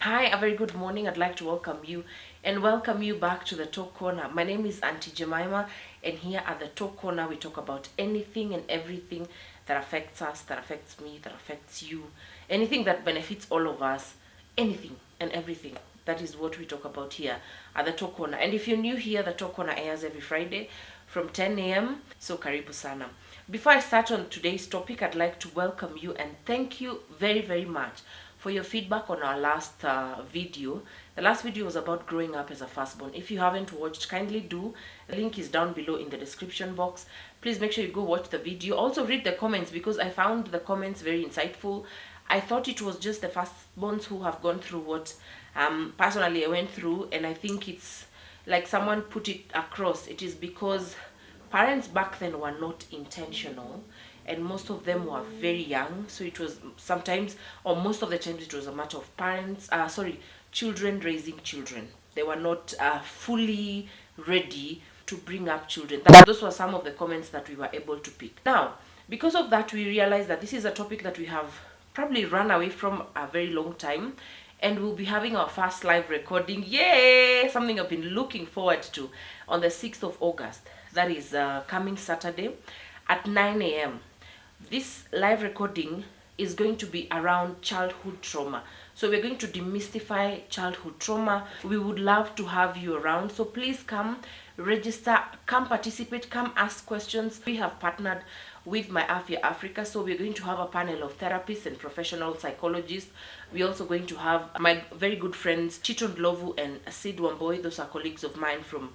Hi, a very good morning. I'd like to welcome you back to the Talk Corner. My name is Auntie Jemima, and here at the Talk Corner, we talk about anything and everything that affects us, that affects me, that affects you, anything that benefits all of us, anything and everything. That is what we talk about here at the Talk Corner. And if you're new here, the Talk Corner airs every Friday from 10 a.m. So karibu sana. Before I start on today's topic, I'd like to welcome you and thank you very, very much for your feedback on our last video. The last video was about growing up as a firstborn. If you haven't watched, kindly do. The link is down below in the description box. Please make sure you go watch the video. Also read the comments because I found the comments very insightful. I thought it was just the firstborns who have gone through what personally I went through, and I think it's like someone put it across. It is because parents back then were not intentional, and most of them were very young, so it was sometimes, or most of the times, it was a matter of children raising children. They were not fully ready to bring up children. Those were some of the comments that we were able to pick. Now, because of that, we realized that this is a topic that we have probably run away from a very long time, and we'll be having our first live recording. Yay! Something I've been looking forward to on the 6th of August. That is coming Saturday at 9 a.m. This live recording is going to be around childhood trauma. So we're going to demystify childhood trauma. We would love to have you around. So please come register, come participate, come ask questions. We have partnered with My Afya Africa. So we're going to have a panel of therapists and professional psychologists. We're also going to have my very good friends Chiton Lovu and Sid Wamboy. Those are colleagues of mine from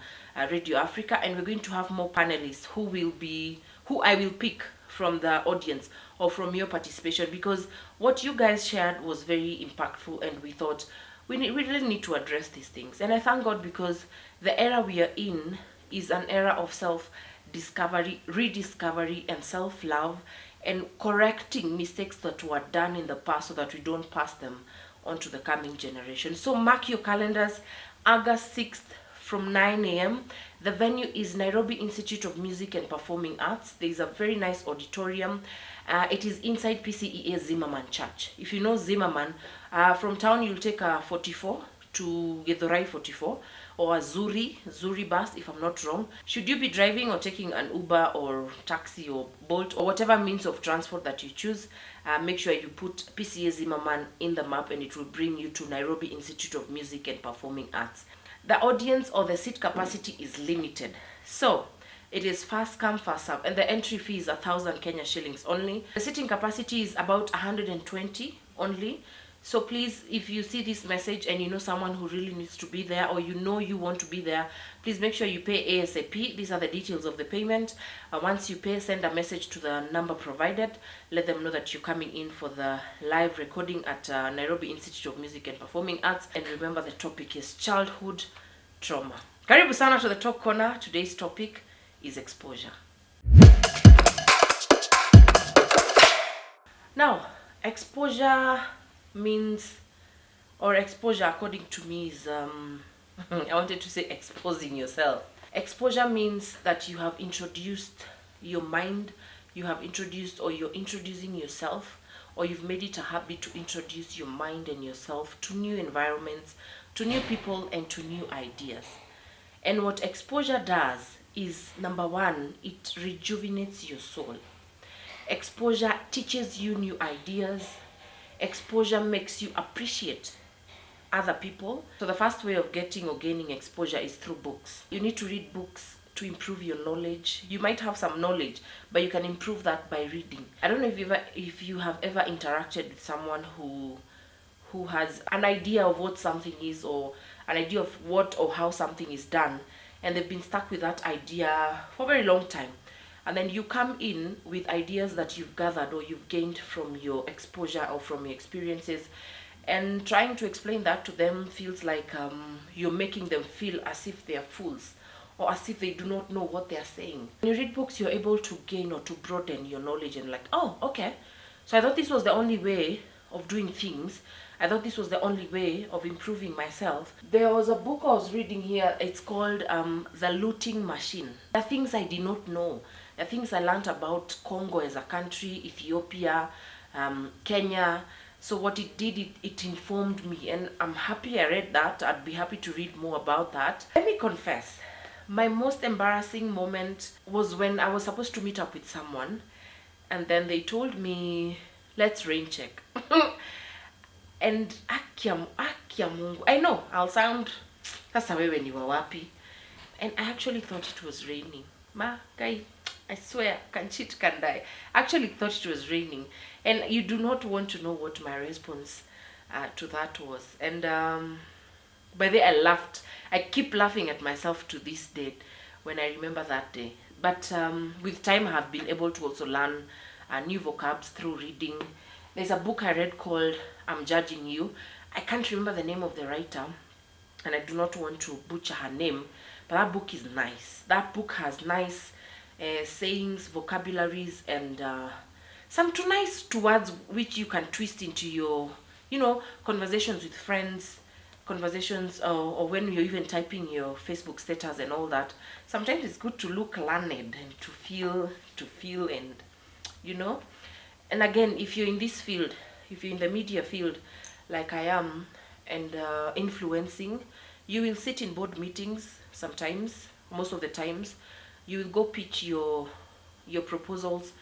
Radio Africa. And we're going to have more panelists who I will pick from the audience or from your participation, because what you guys shared was very impactful, and we thought we really need to address these things. And I thank God, because the era we are in is an era of self-discovery, rediscovery, and self-love, and correcting mistakes that were done in the past so that we don't pass them on to the coming generation. So mark your calendars, August 6th from 9 a.m. The venue is Nairobi Institute of Music and Performing Arts. There is a very nice auditorium. It is inside PCEA Zimmerman Church. If you know Zimmerman, from town you'll take a 44 to Githurai 44, or a Zuri bus, if I'm not wrong. Should you be driving or taking an Uber or taxi or Bolt or whatever means of transport that you choose, make sure you put PCEA Zimmerman in the map, and it will bring you to Nairobi Institute of Music and Performing Arts. The audience or the seat capacity is limited, so it is first come first serve, and the entry fee is 1,000 Kenya shillings only. The seating capacity is about 120 only. So please, if you see this message and you know someone who really needs to be there, or you know you want to be there, please make sure you pay ASAP. These are the details of the payment. Once you pay, send a message to the number provided. Let them know that you're coming in for the live recording at Nairobi Institute of Music and Performing Arts. And remember, the topic is childhood trauma. Karibu sana to the Talk Corner. Today's topic is exposure. Now, exposure means, or exposure according to me is, I wanted to say exposing yourself. Exposure means that you have introduced your mind, you have introduced, or you're introducing yourself, or you've made it a habit to introduce your mind and yourself to new environments, to new people, and to new ideas. And what exposure does is, number one, it rejuvenates your soul. Exposure teaches you new ideas. Exposure makes you appreciate other people. So the first way of getting or gaining exposure is through books. You need to read books to improve your knowledge. You might have some knowledge, but you can improve that by reading. I don't know if you have ever interacted with someone who has an idea of what something is, or an idea of what or how something is done, and they've been stuck with that idea for a very long time. And then you come in with ideas that you've gathered or you've gained from your exposure or from your experiences, and trying to explain that to them feels like you're making them feel as if they are fools, or as if they do not know what they are saying. When you read books, you're able to gain or to broaden your knowledge, and like, oh, okay, so I thought this was the only way of doing things. I thought this was the only way of improving myself. There was a book I was reading here. It's called The Looting Machine. The things I did not know. The things I learned about Congo as a country, Ethiopia, Kenya, So what it did, it informed me, and I'm happy I read that. I'd be happy to read more about that. Let me confess, my most embarrassing moment was when I was supposed to meet up with someone, and then they told me, let's rain check. And akia mungu, I know I'll sound sasa wewe ni wa wapi, and I actually thought it was raining. Ma guy, I swear, can cheat, can die. I actually thought it was raining, and you do not want to know what my response to that was. And by the way, I laughed. I keep laughing at myself to this day when I remember that day. But with time, I have been able to also learn new vocabs through reading. There's a book I read called I'm Judging You. I can't remember the name of the writer, and I do not want to butcher her name, but that book is nice. That book has nice sayings, vocabularies, and some too nice words which you can twist into your, conversations with friends, conversations, or when you're even typing your Facebook status and all that. Sometimes it's good to look learned and to feel, and and again, if you're in this field, if you're in the media field like I am, and influencing, you will sit in board meetings sometimes, most of the times. You will go pitch your proposals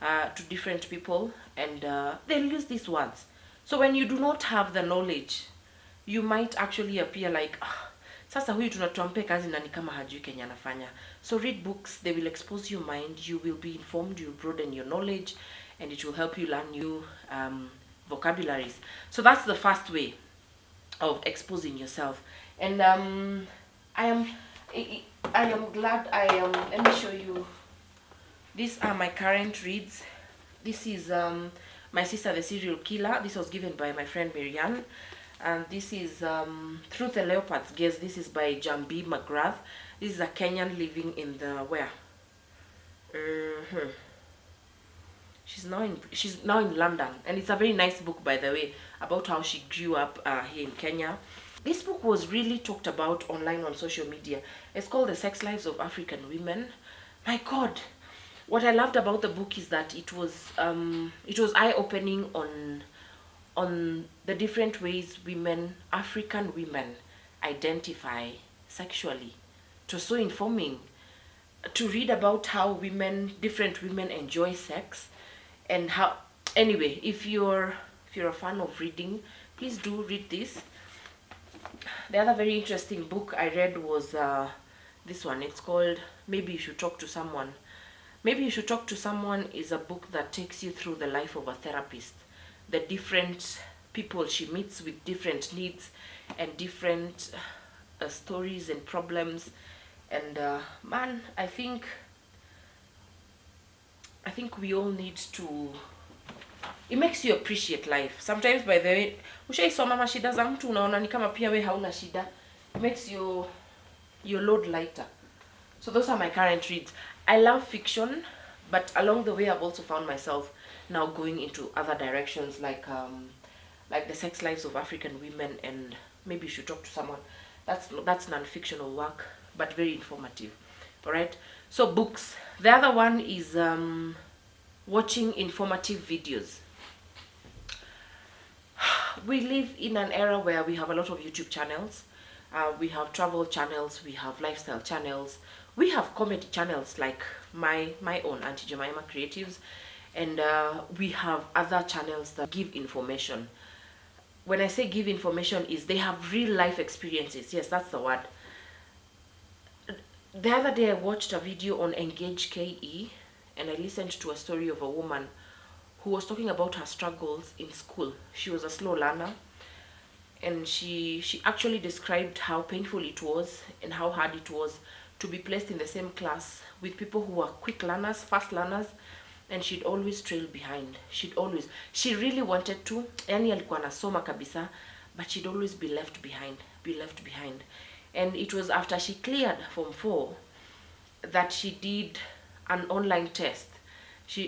to different people, and they'll use these words. So when you do not have the knowledge, you might actually appear like, sasa huyu tunatuampe kazi na ni kama hajui Kenya anafanya. So read books, they will expose your mind, you will be informed, you will broaden your knowledge, and it will help you learn new vocabularies. So that's the first way of exposing yourself. And I am glad let me show you. These are my current reads. This is My Sister the Serial Killer. This was given by my friend Marianne. And this is Through the Leopard's Gaze. This is by Jambi McGrath. This is a Kenyan living in the where? She's now in London, and it's a very nice book, by the way, about how she grew up here in Kenya. This book was really talked about online on social media. It's called The Sex Lives of African Women. My God, what I loved about the book is that it was eye-opening on the different ways African women identify sexually. It was so informing to read about how different women enjoy sex, and how. Anyway, if you're a fan of reading, please do read this. The other very interesting book I read was this one. It's called Maybe You Should Talk to Someone. Maybe You Should Talk to Someone is a book that takes you through the life of a therapist, the different people she meets with different needs and different stories and problems. And man, I think we all need to. It makes you appreciate life. Sometimes, by the way, ushaisoma mashida za mtu unaona ni kama pia we hauna shida. It makes your load lighter. So those are my current reads. I love fiction, but along the way I've also found myself now going into other directions, like The Sex Lives of African Women, and Maybe You Should Talk to Someone. That's non-fictional work, but very informative. Alright, so books. The other one is watching informative videos. We live in an era where we have a lot of YouTube channels. We have travel channels, we have lifestyle channels, we have comedy channels like my own Auntie Jemima Creatives, and we have other channels that give information. When I say give information, is they have real life experiences. Yes, that's the word. The other day I watched a video on Engage KE, and I listened to a story of a woman who was talking about her struggles in school. She was a slow learner, and she actually described how painful it was and how hard it was to be placed in the same class with people who were quick learners, fast learners, and she'd always trail behind. She really wanted to, yani alikuwa anasoma kabisa, but she'd always be left behind. And it was after she cleared Form 4 that she did an online test.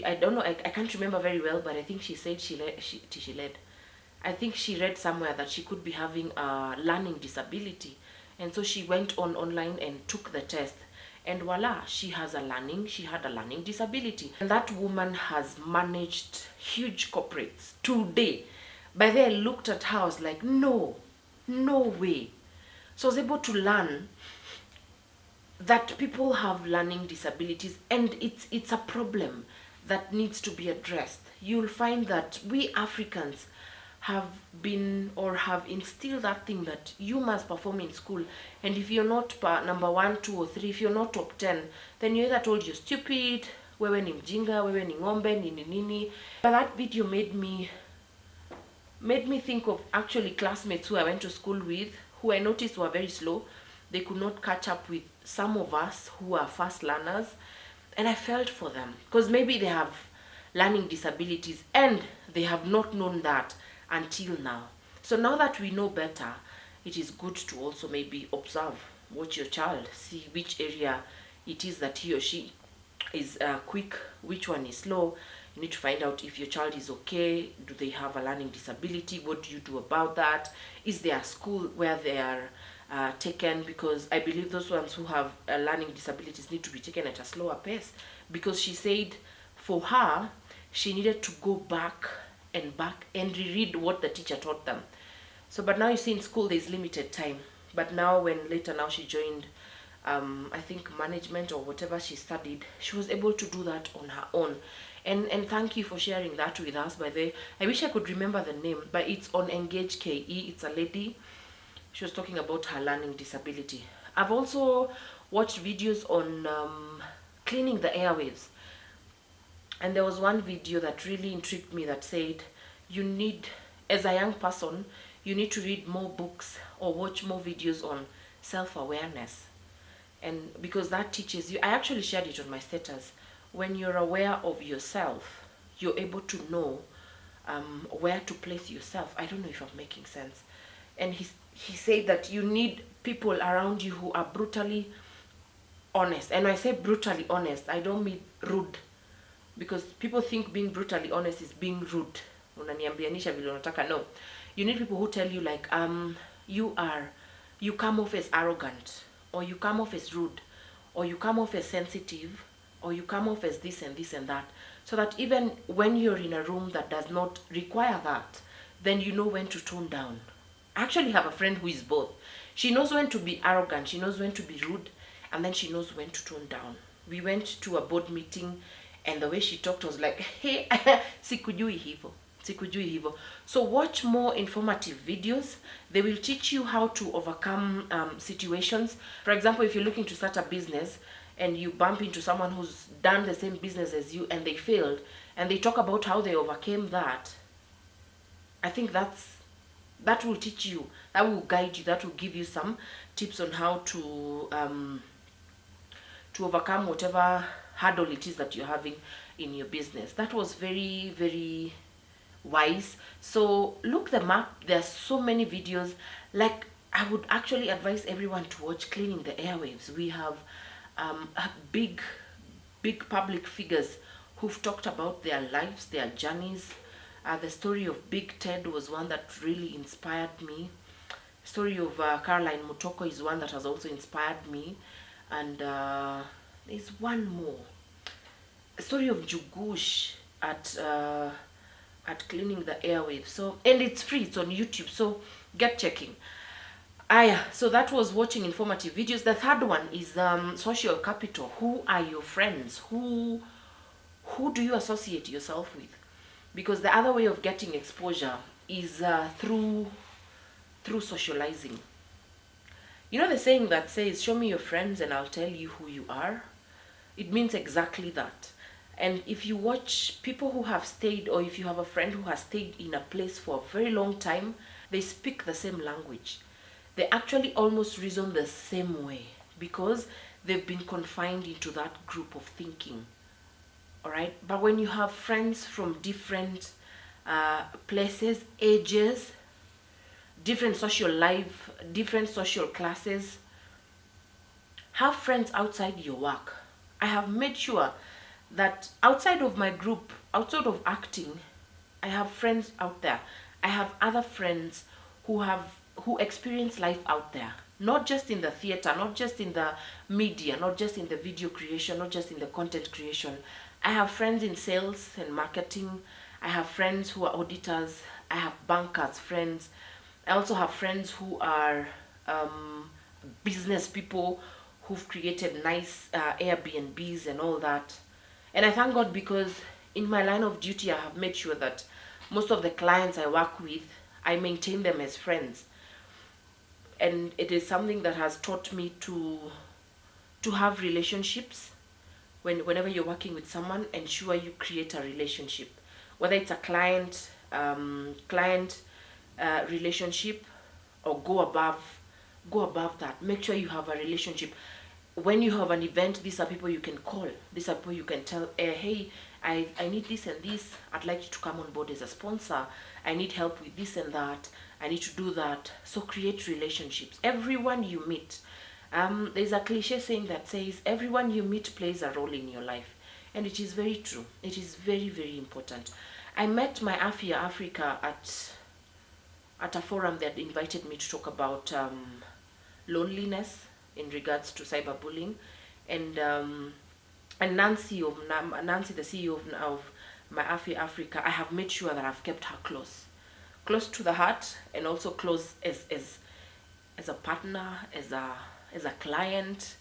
I don't know, I can't remember very well, but I think she said I think she read somewhere that she could be having a learning disability. And so she went online and took the test. And voila, she had a learning disability. And that woman has managed huge corporates today. By then I looked at her, I was like, no way. So I was able to learn that people have learning disabilities, and it's a problem that needs to be addressed. You'll find that we Africans have been or have instilled that thing that you must perform in school, and if you're not number 1, 2 or 3, if you're not top 10, then you're either told you're stupid, wewe ni mjinga, wewe ni ngombe, nini nini. But that video made me think of actually classmates who I went to school with, who I noticed were very slow. They could not catch up with some of us who are fast learners, and I felt for them because maybe they have learning disabilities and they have not known that until now. So now that we know better, it is good to also maybe observe, watch your child, see which area it is that he or she is quick, which one is slow. You need to find out if your child is okay. Do they have a learning disability? What do you do about that? Is there a school where they are taken? Because I believe those ones who have learning disabilities need to be taken at a slower pace, because she said for her, she needed to go back and reread what the teacher taught them. So, but now you see in school there's limited time. But now later she joined, I think management or whatever she studied, she was able to do that on her own. And thank you for sharing that with us, by the way. I wish I could remember the name, but it's on Engage KE. It's a lady. She was talking about her learning disability. I've also watched videos on cleaning the airwaves. And there was one video that really intrigued me that said, you need, as a young person, you need to read more books or watch more videos on self-awareness. And because that teaches you, I actually shared it on my status, when you're aware of yourself, you're able to know where to place yourself. I don't know if I'm making sense. And he said that you need people around you who are brutally honest. And when I say brutally honest, I don't mean rude. Because people think being brutally honest is being rude. Unaniambianisha vile unataka. No. You need people who tell you like, you come off as arrogant, or you come off as rude, or you come off as sensitive, or you come off as this and this and that. So that even when you're in a room that does not require that, then you know when to tone down. I actually have a friend who is both. She knows when to be arrogant, she knows when to be rude, and then she knows when to tone down. We went to a board meeting, and the way she talked was like, hey, sikujui hivo. So watch more informative videos. They will teach you how to overcome situations. For example, if you're looking to start a business and you bump into someone who's done the same business as you and they failed, and they talk about how they overcame that, I think that will teach you, that will guide you, that will give you some tips on how to overcome whatever hurdle it is that you're having in your business. That was very, very wise. So look them up. There's so many videos. Like, I would actually advise everyone to watch Cleaning the Airwaves. We have big public figures who've talked about their lives, their journeys. The story of Big Ted was one that really inspired me. The story of Caroline Mutoko is one that has also inspired me. And there's one more. The story of Jugush at Cleaning the Airwaves. So, and it's free, it's on YouTube, so get checking. So that was watching informative videos. The third one is social capital. Who are your friends? Who do you associate yourself with? Because the other way of getting exposure is through socializing. You know the saying that says, show me your friends and I'll tell you who you are? It means exactly that. And if you watch people who have stayed, or if you have a friend who has stayed in a place for a very long time, they speak the same language. They actually almost reason the same way because they've been confined into that group of thinking. All right? But when you have friends from different places, ages, different social life, different social classes, have friends outside your work. I have made sure that outside of my group, outside of acting, I have friends out there. I have other friends who experience life out there. Not just in the theater, not just in the media, not just in the video creation, not just in the content creation. I have friends in sales and marketing. I have friends who are auditors. I have bankers friends. I also have friends who are business people who've created nice Airbnbs and all that. And I thank God because in my line of duty, I have made sure that most of the clients I work with, I maintain them as friends. And it is something that has taught me to have relationships. Whenever you're working with someone, ensure you create a relationship, whether it's a client relationship, or go above that. Make sure you have a relationship. When you have an event, these are people you can call. These are people you can tell, hey, I need this and this. I'd like you to come on board as a sponsor. I need help with this and that. I need to do that. So create relationships. Everyone you meet. There's a cliche saying that says, everyone you meet plays a role in your life. And it is very true. It is very, very important. I met my Afia Africa at a forum that invited me to talk about loneliness in regards to cyberbullying, and Nancy, the CEO of my Afia Africa, I have made sure that I've kept her close to the heart, and also close as a partner, as a client,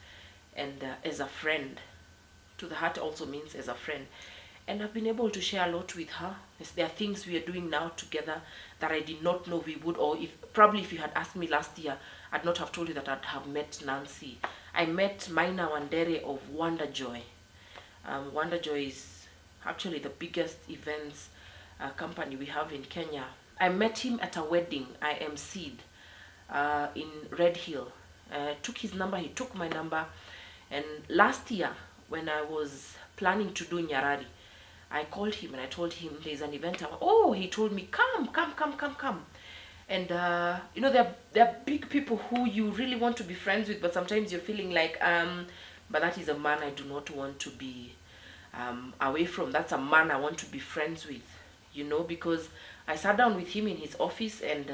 and as a friend. To the heart also means as a friend. And I've been able to share a lot with her. There are things we are doing now together that I did not know we would, or if you had asked me last year, I'd not have told you that I'd have met Nancy. I met Maina Wandere of Wonder Joy. Wonder Joy is actually the biggest events company we have in Kenya. I met him at a wedding I emceed in Red Hill. Took his number, he took my number, and last year when I was planning to do Nyarari, I called him and I told him there's an event. He told me, come. And there are big people who you really want to be friends with, but sometimes you're feeling like, but that is a man I do not want to be away from. That's a man I want to be friends with, because I sat down with him in his office, and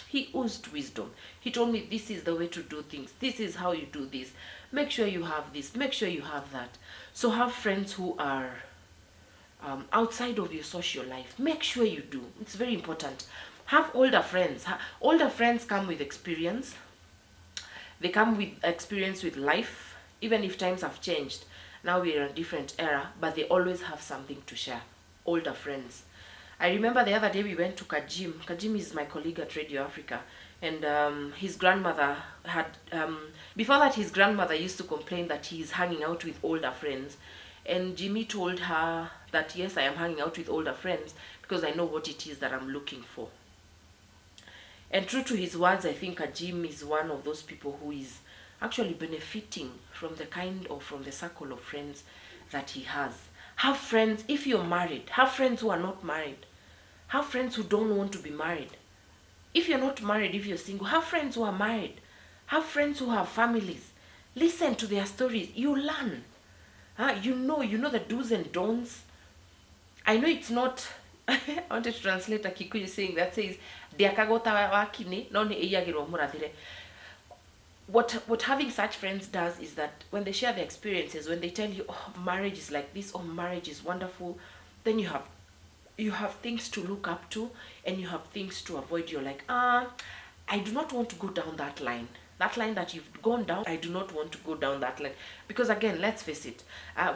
he oozed wisdom. He told me, this is the way to do things. This is how you do this. Make sure you have this. Make sure you have that. So have friends who are outside of your social life. Make sure you do. It's very important. Have older friends. Older friends come with experience. They come with experience with life. Even if times have changed, now we're in a different era, but they always have something to share. Older friends. I remember the other day we went to Kajim. Kajim is my colleague at Radio Africa. And his grandmother had, before that, his grandmother used to complain that he's hanging out with older friends. And Jimmy told her that, yes, I am hanging out with older friends because I know what it is that I'm looking for. And true to his words, I think Jim is one of those people who is actually benefiting from the circle of friends that he has. Have friends, if you're married, have friends who are not married. Have friends who don't want to be married. If you're not married, if you're single, have friends who are married. Have friends who have families. Listen to their stories. You learn. You know the do's and don'ts. I know it's not, I wanted to translate a Kikuyu saying that says, what having such friends does is that when they share their experiences, when they tell you, oh, marriage is like this, or marriage is wonderful, then you have things to look up to, and you have things to avoid. You're like, I do not want to go down that line. That line that you've gone down, I do not want to go down that line. Because again, let's face it,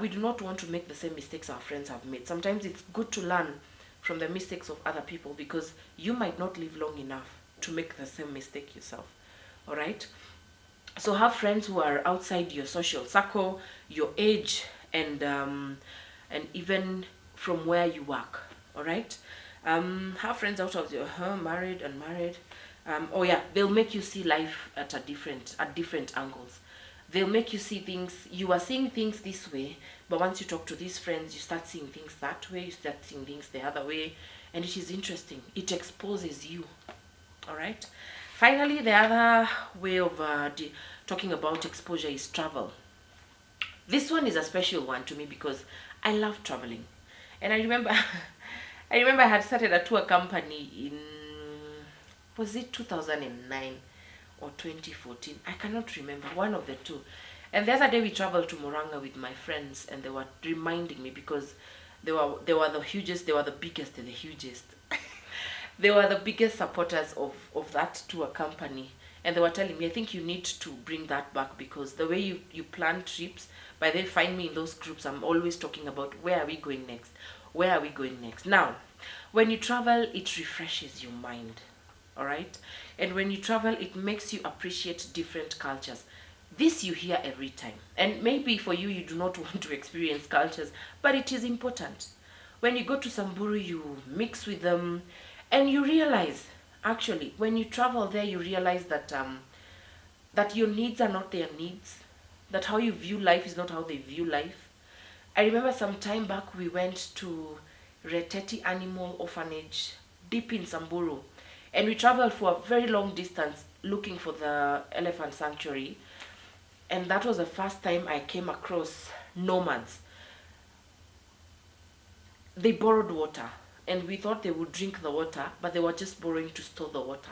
we do not want to make the same mistakes our friends have made. Sometimes it's good to learn from the mistakes of other people, because you might not live long enough to make the same mistake yourself. All right? So have friends who are outside your social circle, your age, and even from where you work. All right? Have friends out of your married, unmarried. They'll make you see life at different angles. They'll make you see things, you are seeing things this way, but once you talk to these friends, you start seeing things that way, you start seeing things the other way, and it is interesting. It exposes you. All right? Finally, the other way of talking about exposure is travel. This one is a special one to me because I love traveling. And I remember I had started a tour company in, was it 2009 or 2014? I cannot remember, one of the two. And the other day we traveled to Moranga with my friends, and they were reminding me, because they were the hugest, they were the biggest and the hugest. They were the biggest supporters of that tour company. And they were telling me, I think you need to bring that back, because the way you plan trips, by they find me in those groups, I'm always talking about where are we going next? Where are we going next? Now, when you travel, it refreshes your mind. All right? And when you travel, it makes you appreciate different cultures. This you hear every time. And maybe for you, you do not want to experience cultures, but it is important. When you go to Samburu, you mix with them, and you realize, actually, when you travel there, you realize that that your needs are not their needs, that how you view life is not how they view life. I remember some time back we went to Reteti Animal Orphanage deep in Samburu, and we traveled for a very long distance looking for the elephant sanctuary. And that was the first time I came across nomads. They borrowed water, and we thought they would drink the water, but they were just borrowing to store the water.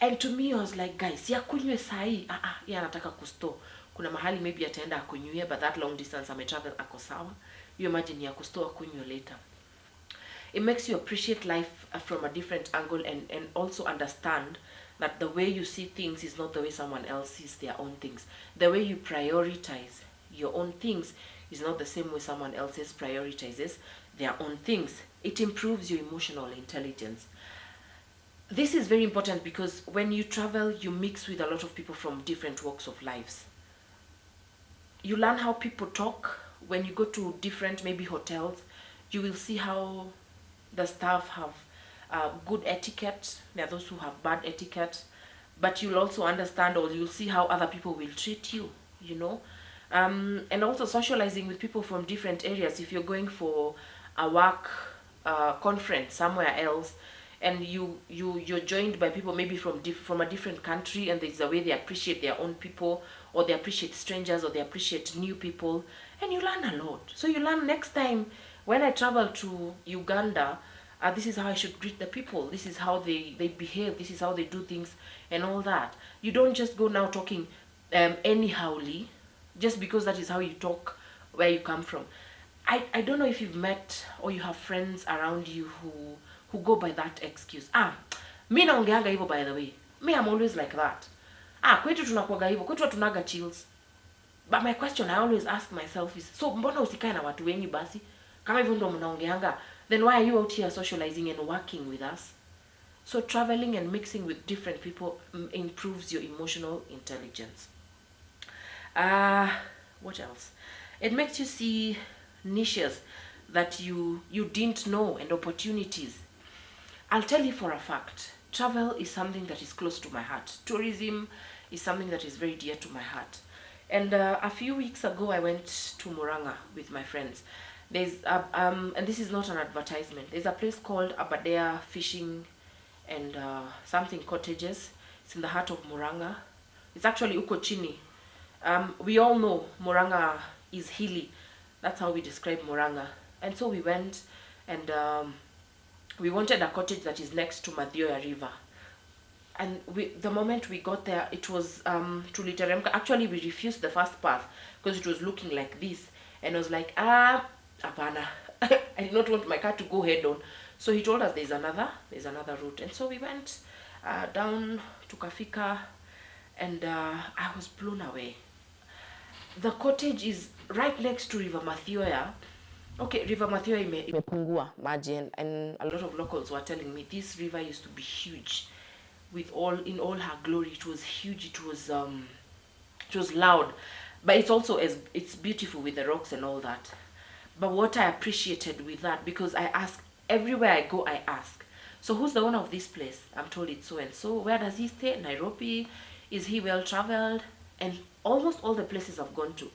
And to me, I was like, guys, ya kunywe sahi, ya anataka kusto. Kuna mahali maybe ataenda akunywe, but that long distance ametravel ako sawa. You imagine ya kusto akunywe later. It makes you appreciate life from a different angle, and also understand that the way you see things is not the way someone else sees their own things. The way you prioritize your own things is not the same way someone else prioritizes their own things. It improves your emotional intelligence. This is very important because when you travel, you mix with a lot of people from different walks of lives. You learn how people talk. When you go to different, maybe hotels, you will see how the staff have good etiquette. There are those who have bad etiquette. But you'll also understand, or you'll see how other people will treat you, you know. And also socializing with people from different areas. If you're going for a work conference somewhere else, and you're joined by people maybe from a different country, and there's a way they appreciate their own people, or they appreciate strangers, or they appreciate new people, and you learn a lot. So you learn next time when I travel to Uganda, this is how I should greet the people, this is how they behave, this is how they do things, and all that. You don't just go now talking anyhowly, just because that is how you talk where you come from. I don't know if you've met or you have friends around you who go by that excuse. Mi naongeanga hivyo, by the way. Me, I'm always like that. Kwetu tunakuaga hivyo, kwetu hatunaga chills. But my question I always ask myself is, so mbona usikae na watu wengi basi? Kama hivyo ndo mnaongeanga, then why are you out here socializing and working with us? So traveling and mixing with different people improves your emotional intelligence. What else? It makes you see niches that you didn't know, and opportunities. I'll tell you for a fact, travel is something that is close to my heart. Tourism is something that is very dear to my heart. And a few weeks ago, I went to Muranga with my friends. There's and this is not an advertisement. There's a place called Aberdare Fishing and something cottages. It's in the heart of Muranga. It's actually uko chini. We all know Muranga is hilly. That's how we describe Muranga. And so we went, and we wanted a cottage that is next to Mathioya River. And the moment we got there, it was truly teremka. Actually, we refused the first path because it was looking like this. And I was like, apana. I did not want my car to go head on. So he told us there's another route. And so we went down to Kafika, and I was blown away. The cottage is right next to River Mathioya. Okay, River Mathioya imepungua maji, and a lot of locals were telling me this river used to be huge, in all her glory. It was huge. It was loud, but it's beautiful with the rocks and all that. But what I appreciated with that, because I ask everywhere I go, I ask, so who's the owner of this place? I'm told it's so and so. Where does he stay? Nairobi? Is he well traveled? And almost all the places I've gone to,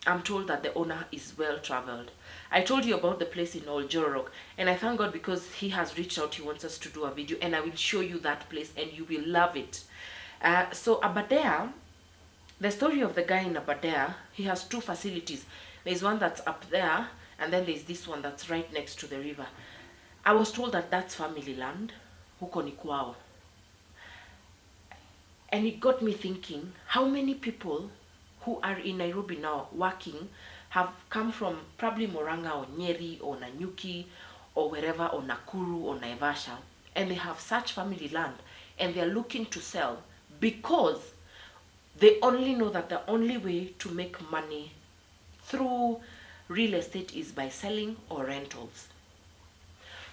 I'm told that the owner is well traveled. I told you about the place in Old Jororok, and I thank God because he has reached out. He wants us to do a video, and I will show you that place, and you will love it. So Aberdare, the story of the guy in Aberdare, he has two facilities. There's one that's up there, and then there's this one that's right next to the river. I was told that that's family land, huko ni kwao. And it got me thinking, how many people who are in Nairobi now working have come from probably Murang'a or Nyeri or Nanyuki or wherever, or Nakuru or Naivasha, and they have such family land and they're looking to sell because they only know that the only way to make money through real estate is by selling or rentals.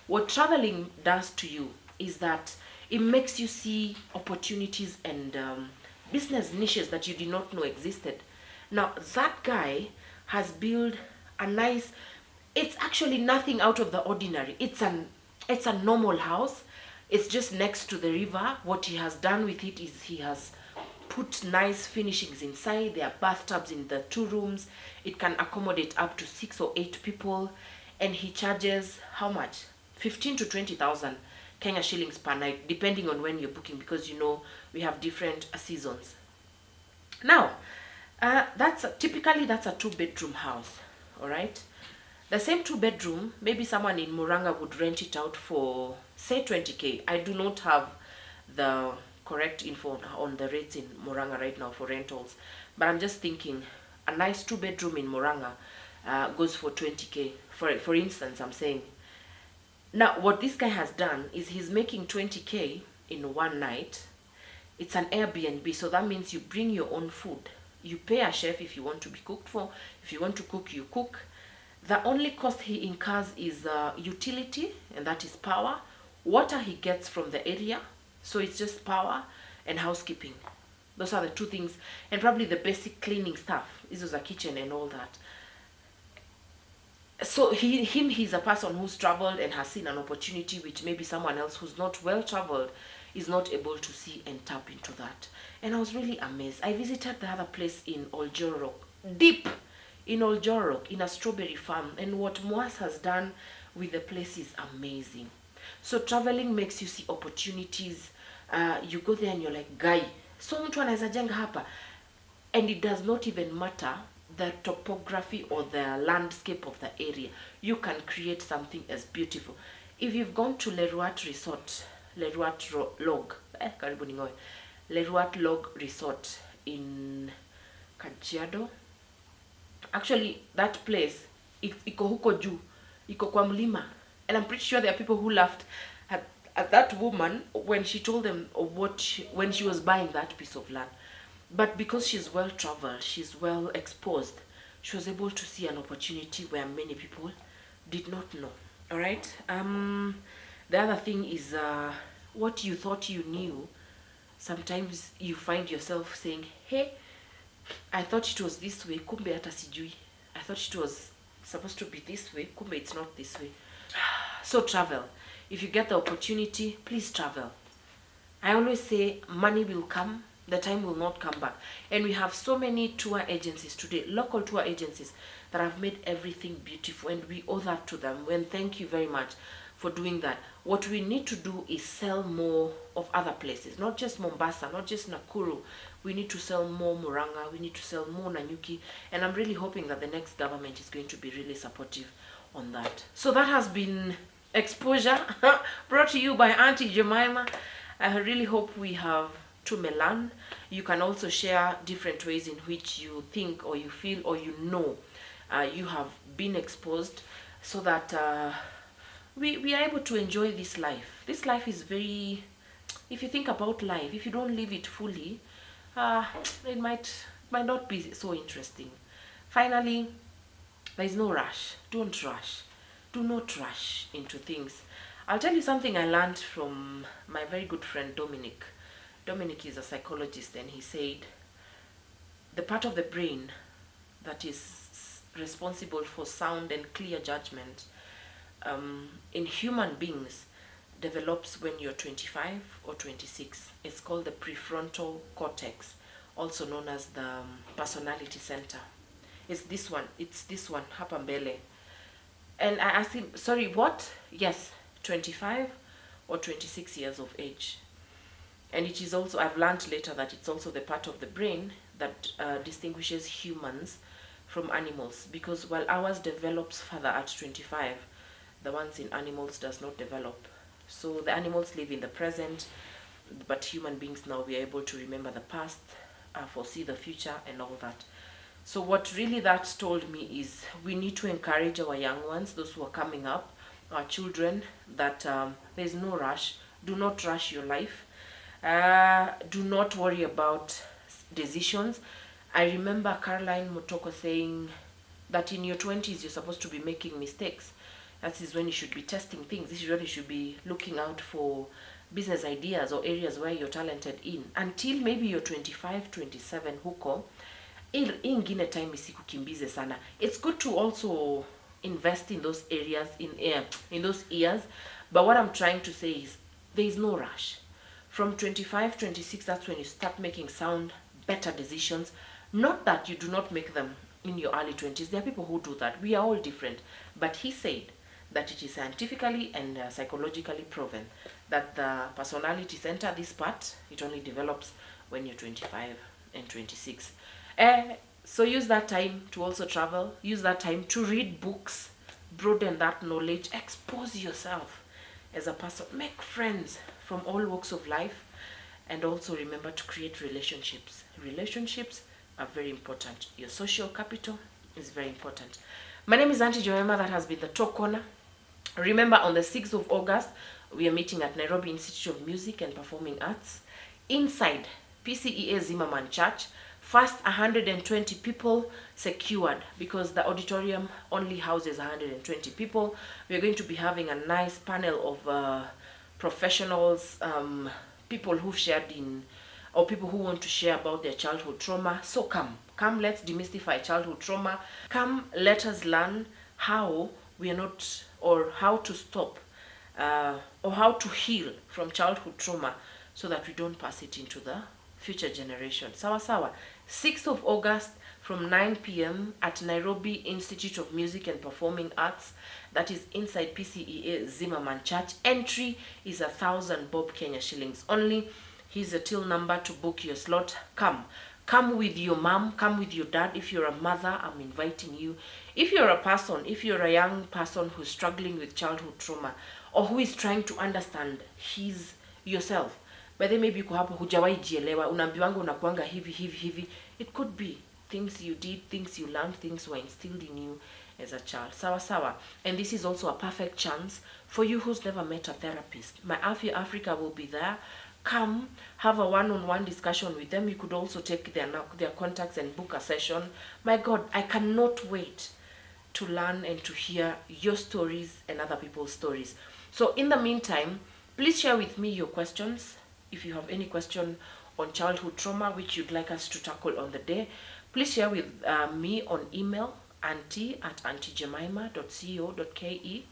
What traveling does to you is that it makes you see opportunities and business niches that you did not know existed. Now, that guy has built a nice, it's actually nothing out of the ordinary. It's a normal house. It's just next to the river. What he has done with it is he has put nice finishings inside. There are bathtubs in the 2 rooms. It can accommodate up to 6 or 8 people. And he charges how much? 15 to 20,000 Kenya shillings per night, depending on when you're booking, because you know we have different seasons. Now, typically that's a 2-bedroom house, all right? The same 2-bedroom, maybe someone in Muranga would rent it out for, say, 20K. I do not have the correct info on the rates in Muranga right now for rentals, but I'm just thinking a nice 2-bedroom in Muranga goes for 20K. For instance, I'm saying. Now, what this guy has done is he's making 20K in one night. It's an Airbnb, so that means you bring your own food. You pay a chef if you want to be cooked for. If you want to cook, you cook. The only cost he incurs is utility, and that is power. Water he gets from the area, so it's just power and housekeeping. Those are the 2 things, and probably the basic cleaning stuff. This is a kitchen and all that. So he's a person who's traveled and has seen an opportunity which maybe someone else who's not well traveled is not able to see and tap into that. And I was really amazed. I visited the other place in Oljoro, deep in Oljoro, in a strawberry farm, and what Moas has done with the place is amazing. So traveling makes you see opportunities. You go there and you're like, guy, so mtu anaweza jenga hapa, and it does not even matter the topography or the landscape of the area. You can create something as beautiful. If you've gone to Leruat Resort, Leruat Log Resort in Kajiado, actually that place iko huko juu, iko kwa mlima, and I'm pretty sure there are people who laughed at that woman when she told them when she was buying that piece of land. But because she's well traveled, she's well exposed, she was able to see an opportunity where many people did not know. All right. The other thing is what you thought you knew. Sometimes you find yourself saying, "Hey, I thought it was this way. Kumbe hata sijui. I thought it was supposed to be this way. Kumbe it's not this way." So travel. If you get the opportunity, please travel. I always say money will come, the time will not come back. And we have so many tour agencies today, local tour agencies, that have made everything beautiful, and we owe that to them. And thank you very much for doing that. What we need to do is sell more of other places, not just Mombasa, not just Nakuru. We need to sell more Muranga, we need to sell more Nanyuki, and I'm really hoping that the next government is going to be really supportive on that. So that has been Exposure brought to you by Auntie Jemima. I really hope we have to learn. You can also share different ways in which you think or you feel or you know you have been exposed, so that we are able to enjoy this life. This life is very, if you think about life, if you don't live it fully, it might not be so interesting. Finally, there is no rush. Don't rush. Do not rush into things. I'll tell you something I learned from my very good friend Dominic. Dominic is a psychologist, and he said the part of the brain that is responsible for sound and clear judgment in human beings develops when you're 25 or 26. It's called the Prefrontal Cortex, also known as the personality center. It's this one, hapa mbele. And I asked him, sorry, what? Yes, 25 or 26 years of age. And it is also, I've learned later that it's also the part of the brain that distinguishes humans from animals. Because while ours develops further at 25, the ones in animals does not develop. So the animals live in the present, but human beings now, we are able to remember the past, foresee the future and all that. So what really that told me is we need to encourage our young ones, those who are coming up, our children that there's no rush. Do not rush your life. Do not worry about decisions. I remember Caroline Motoko saying that in your 20s you're supposed to be making mistakes. That is when you should be testing things. This is when you should be looking out for business ideas or areas where you're talented in. Until maybe you're 25, 27 huko, ingine time isikukimbize sana. It's good to also invest in those areas, in those years. But what I'm trying to say is there is no rush. From 25, 26, that's when you start making sound, better decisions. Not that you do not make them in your early 20s. There are people who do that. We are all different. But he said that it is scientifically and psychologically proven that the personality center, this part, it only develops when you're 25 and 26. So use that time to also travel. Use that time to read books, broaden that knowledge, expose yourself as a person, make friends from all walks of life, and also remember to create relationships. Relationships are very important. Your social capital is very important. My name is Auntie Joema. That has been the Talk Corner. Remember, on the 6th of August, we are meeting at Nairobi Institute of Music and Performing Arts inside PCEA Zimmerman Church. First 120 people secured because the auditorium only houses 120 people. We're going to be having a nice panel of professionals, people who've shared in, or people who want to share about their childhood trauma. So come, let's demystify childhood trauma. Come, let us learn how we are not, or how to stop, or how to heal from childhood trauma so that we don't pass it into the future generation. Sawa. 6th of August from 9 p.m. at Nairobi Institute of Music and Performing Arts. That is inside PCEA Zimmerman Church. Entry is 1,000 Bob Kenya shillings only. Here's a till number to book your slot. Come with your mom, come with your dad. If you're a mother, I'm inviting you. If you're a person, if you're a young person who's struggling with childhood trauma, or who is trying to understand yourself, by the maybe uko hapo hujawahi jielewa, unaambiwanga unakuanga hivi. It could be things you did, things you learned, things were instilled in you as a child. Sawa. And this is also a perfect chance for you who's never met a therapist. My Afya Africa will be there. Come, have a one-on-one discussion with them. You could also take their contacts and book a session. My God, I cannot wait to learn and to hear your stories and other people's stories. So in the meantime, please share with me your questions. If you have any question on childhood trauma which you'd like us to tackle on the day, please share with me on email, auntie@auntiejemima.co.ke.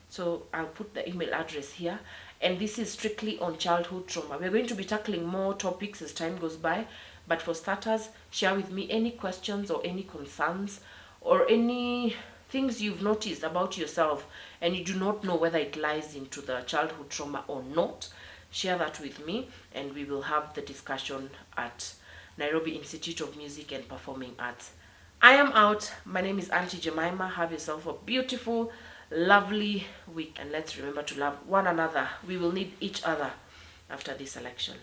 So I'll put the email address here. And this is strictly on childhood trauma. We're going to be tackling more topics as time goes by. But for starters, share with me any questions or any concerns or any things you've noticed about yourself and you do not know whether it lies into the childhood trauma or not. Share that with me and we will have the discussion at Nairobi Institute of Music and Performing Arts. I am out. My name is Auntie Jemima. Have yourself a beautiful, lovely week and let's remember to love one another. We will need each other after this election.